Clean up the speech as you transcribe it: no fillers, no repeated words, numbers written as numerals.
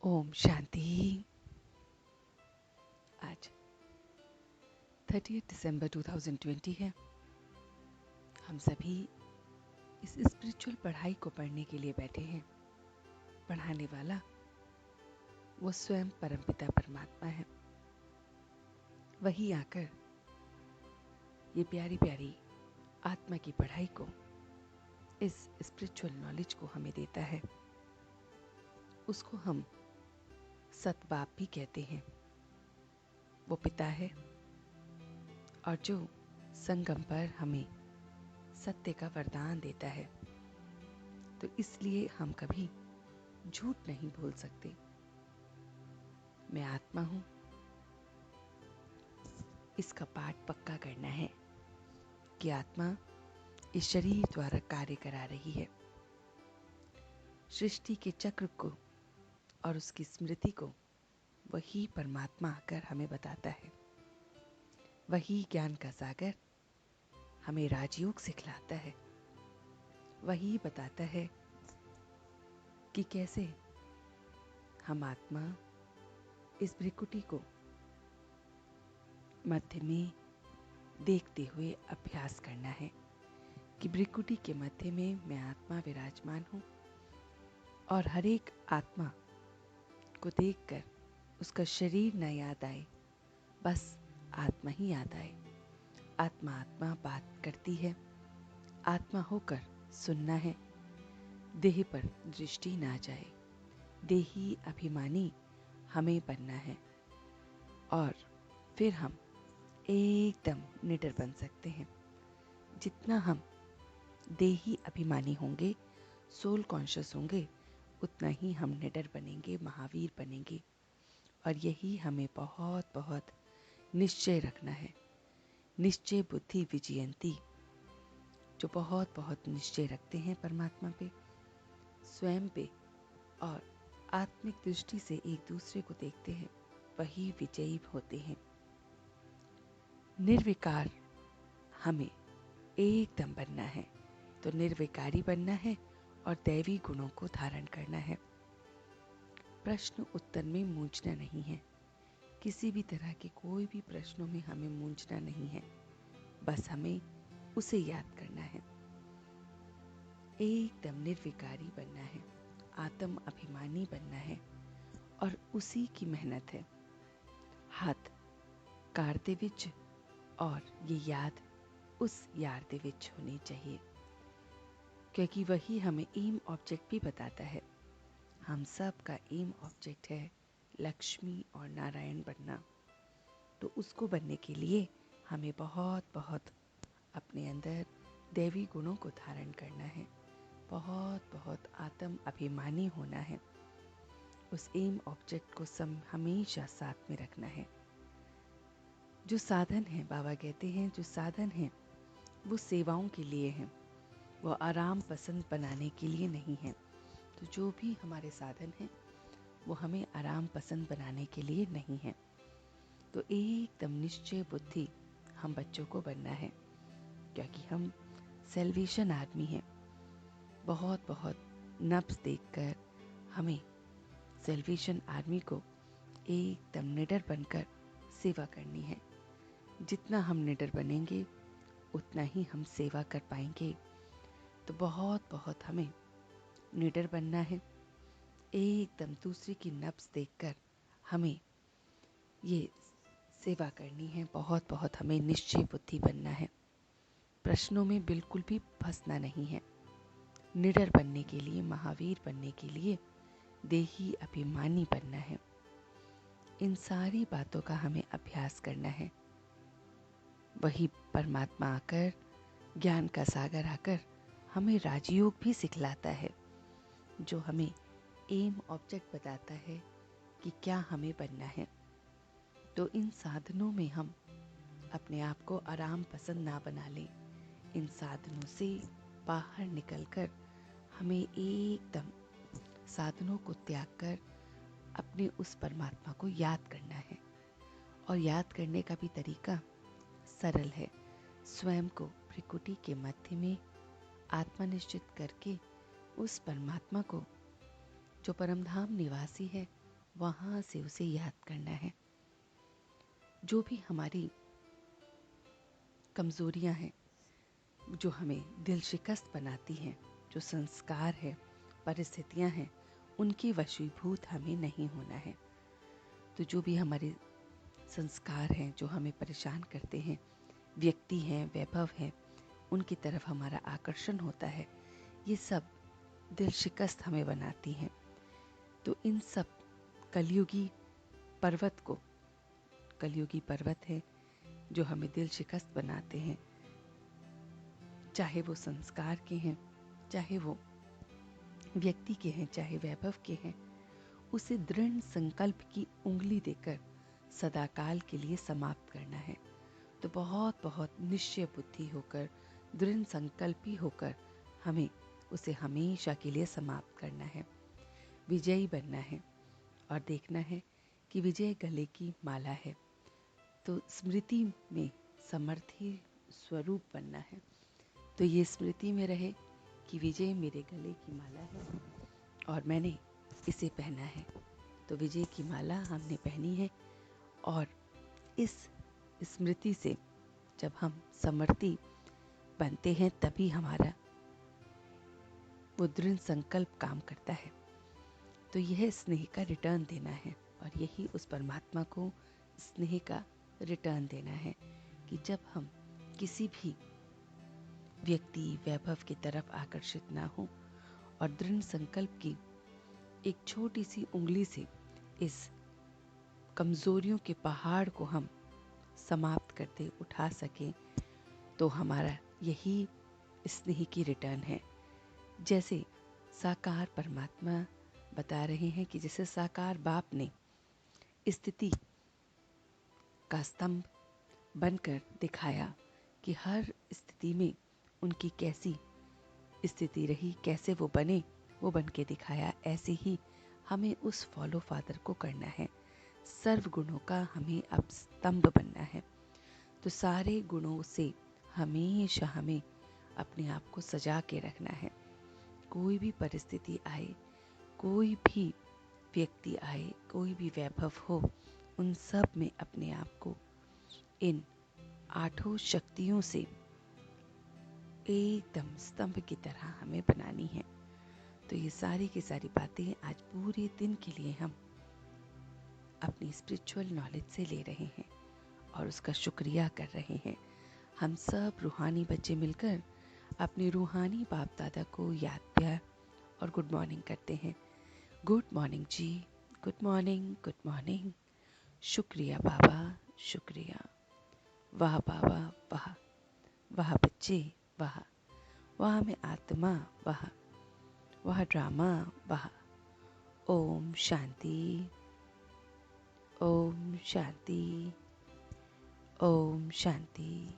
ओम शांति। आज 30 दिसंबर 2020 है। हम सभी इस स्पिरिचुअल पढ़ाई को पढ़ने के लिए बैठे हैं। पढ़ाने वाला वो स्वयं परमपिता परमात्मा है। वही आकर ये प्यारी प्यारी आत्मा की पढ़ाई को, इस स्पिरिचुअल नॉलेज को हमें देता है। उसको हम सतबाप भी कहते हैं। वो पिता है और जो संगम पर हमें सत्य का वरदान देता है। तो इसलिए हम कभी झूठ नहीं बोल सकते। मैं आत्मा हूं, इसका पाठ पक्का करना है कि आत्मा इस शरीर द्वारा कार्य करा रही है। सृष्टि के चक्र को और उसकी स्मृति को वही परमात्मा आकर हमें बताता है। वही ज्ञान का सागर हमें राजयोग सिखलाता है। वही बताता है कि कैसे हम आत्मा इस भ्रिकुटी को मध्य में देखते हुए अभ्यास करना है कि भ्रिकुटी के मध्य में मैं आत्मा विराजमान हूँ और हर एक आत्मा को देखकर उसका शरीर न याद आए, बस आत्मा ही याद आए। आत्मा आत्मा बात करती है, आत्मा होकर सुनना है। देह पर दृष्टि ना जाए, देही अभिमानी हमें बनना है और फिर हम एकदम निडर बन सकते हैं। जितना हम देही अभिमानी होंगे, सोल कॉन्शियस होंगे, उतना ही हम निडर बनेंगे, महावीर बनेंगे। और यही हमें बहुत बहुत निश्चय रखना है। निश्चय बुद्धि विजयंती। जो बहुत बहुत निश्चय रखते हैं परमात्मा पे, स्वयं पे और आत्मिक दृष्टि से एक दूसरे को देखते हैं, वही विजयी होते हैं। निर्विकार हमें एकदम बनना है। तो निर्विकारी बनना है और दैवी गुणों को धारण करना है। प्रश्न उत्तर में मूंझना नहीं है। किसी भी तरह के कोई भी प्रश्नों में हमें मूंझना नहीं है। बस हमें उसे याद करना है। एकदम निर्विकारी बनना है, आत्म अभिमानी बनना है और उसी की मेहनत है। हाथ कार ਦੇ ਵਿੱਚ और ये याद उस यार ਦੇ ਵਿੱਚ होनी चाहिए, क्योंकि वही हमें एम ऑब्जेक्ट भी बताता है। हम सब का एम ऑब्जेक्ट है लक्ष्मी और नारायण बनना। तो उसको बनने के लिए हमें बहुत बहुत अपने अंदर दैवी गुणों को धारण करना है। बहुत बहुत आत्म अभिमानी होना है। उस एम ऑब्जेक्ट को हमेशा साथ में रखना है। जो साधन है, बाबा कहते हैं जो साधन है वो सेवाओं के लिए हैं, वो आराम पसंद बनाने के लिए नहीं है। तो जो भी हमारे साधन हैं वो हमें आराम पसंद बनाने के लिए नहीं है। तो एकदम निश्चय बुद्धि हम बच्चों को बनना है, क्योंकि हम सेल्वेशन आदमी हैं। बहुत बहुत नब्ज देखकर हमें सेल्वेशन आदमी को एकदम निडर बनकर सेवा करनी है। जितना हम निडर बनेंगे उतना ही हम सेवा कर पाएंगे। तो बहुत बहुत हमें निडर बनना है। एकदम दूसरे की नब्ज देखकर हमें ये सेवा करनी है। बहुत बहुत हमें निश्चय बुद्धि बनना है। प्रश्नों में बिल्कुल भी फंसना नहीं है। निडर बनने के लिए, महावीर बनने के लिए देही अभिमानी बनना है। इन सारी बातों का हमें अभ्यास करना है। वही परमात्मा आकर, ज्ञान का सागर आकर हमें राजयोग भी सिखलाता है, जो हमें एम ऑब्जेक्ट बताता है कि क्या हमें बनना है। तो इन साधनों में हम अपने आप को आराम पसंद ना बना लें। इन साधनों से बाहर निकलकर हमें एकदम साधनों को त्याग कर अपने उस परमात्मा को याद करना है। और याद करने का भी तरीका सरल है। स्वयं को भ्रिकुटी के मध्य में आत्मनिश्चित करके उस परमात्मा को, जो परमधाम निवासी है, वहाँ से उसे याद करना है। जो भी हमारी कमज़ोरियाँ हैं, जो हमें दिल शिकस्त बनाती हैं, जो संस्कार है, परिस्थितियाँ हैं, उनके वशीभूत हमें नहीं होना है। तो जो भी हमारे संस्कार हैं, जो हमें परेशान करते हैं, व्यक्ति हैं, वैभव हैं, उनकी तरफ हमारा आकर्षण होता है, ये सब दिल शिकस्त हमें बनाती हैं। तो इन सब कलयुगी पर्वत है जो हमें दिल शिकस्त बनाते हैं, चाहे वो संस्कार के हैं, चाहे वो व्यक्ति के हैं, चाहे वैभव के हैं, उसे दृढ़ संकल्प की उंगली देकर सदाकाल के लिए समाप्त करना है। तो बहुत बहुत निश्चय बुद्धि होकर, दृढ़ संकल्पी होकर हमें उसे हमेशा के लिए समाप्त करना है, विजयी बनना है और देखना है कि विजय गले की माला है। तो स्मृति में समर्थी स्वरूप बनना है। तो ये स्मृति में रहे कि विजय मेरे गले की माला है और मैंने इसे पहना है। तो विजय की माला हमने पहनी है और इस स्मृति से जब हम समर्थी बनते हैं तभी हमारा वो दृढ़ संकल्प काम करता है। तो यह स्नेह का रिटर्न देना है और यही उस परमात्मा को स्नेह का रिटर्न देना है कि जब हम किसी भी व्यक्ति वैभव की तरफ आकर्षित ना हो और दृढ़ संकल्प की एक छोटी सी उंगली से इस कमजोरियों के पहाड़ को हम समाप्त करते उठा सकें, तो हमारा यही स्नेह की रिटर्न है। जैसे साकार परमात्मा बता रहे हैं कि जैसे साकार बाप ने स्थिति का स्तंभ बनकर दिखाया कि हर स्थिति में उनकी कैसी स्थिति रही, कैसे वो बने, वो बन के दिखाया। ऐसे ही हमें उस फॉलो फादर को करना है। सर्व गुणों का हमें अब स्तंभ बनना है। तो सारे गुणों से हमेशा हमें अपने आप को सजा के रखना है। कोई भी परिस्थिति आए, कोई भी व्यक्ति आए, कोई भी वैभव हो, उन सब में अपने आप को इन 8 शक्तियों से एकदम स्तंभ की तरह हमें बनानी है। तो ये सारी की सारी बातें आज पूरे दिन के लिए हम अपनी स्पिरिचुअल नॉलेज से ले रहे हैं और उसका शुक्रिया कर रहे हैं। हम सब रूहानी बच्चे मिलकर अपने रूहानी बाप दादा को याद, प्यार और गुड मॉर्निंग करते हैं। गुड मॉर्निंग जी, गुड मॉर्निंग, गुड मॉर्निंग। शुक्रिया बाबा, शुक्रिया। वाह बाबा, वाह। वाह बच्चे, वाह। वाह में आत्मा, वाह। वाह ड्रामा, वाह। ओम शांति, ओम शांति, ओम शांति।